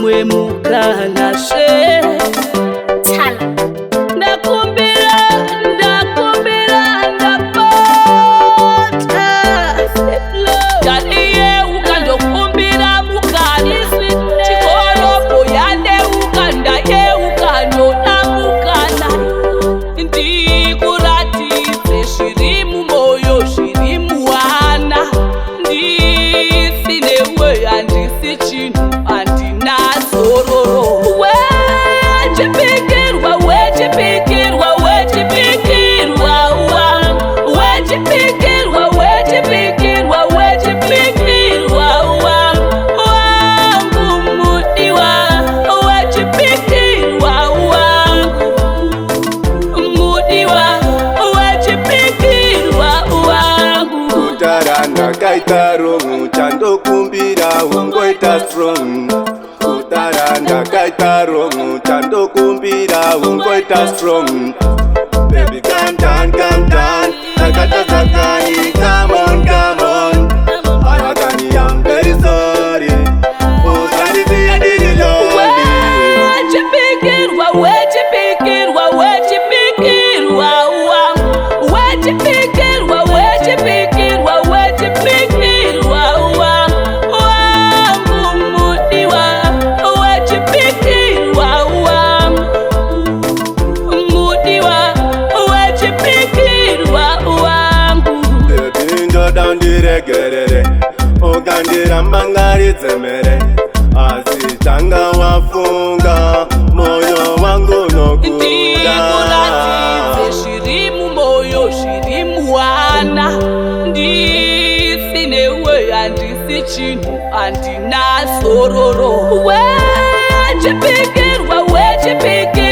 umwe mukalashe taLA ndakumbira ndapota daliye ukandokumbira mukani chikoropo yande ukandaye ukandona mukana ndikuratidze zviri mumoyo zviri muwana ndisinewe handisi chinhu handina zororo wechipikirwa wechipikirwa wechipikirwa wechipikirwa wechipikirwa wechipikirwa wangu mudiwa wechipikirwa wangu mudiwa wechipikirwa wangu kutaranda kaita wrong chandokumbira ungoita strong kutaranda kaita wrong chandokumbira ungoita strong baby calm down nakata zakani come on Anakani I'm very sorry oh sorry I did it lonely wechipikirwa wechipikirwa wechipikirwa wangu wechipikirwa wechipikirwa wechipikirwa wangu mudiwa wechipikirwa wangu mudiwa wechipikirwa wangu Ndo dandiregerere ugandira mbangaridze mere asi tanga wafunga moyo wangu nokunda ndikuratidze zviri mumoyo zviri muwana ndisinewe handisi chinhu handina zororo wechipikirwa wechipikirwa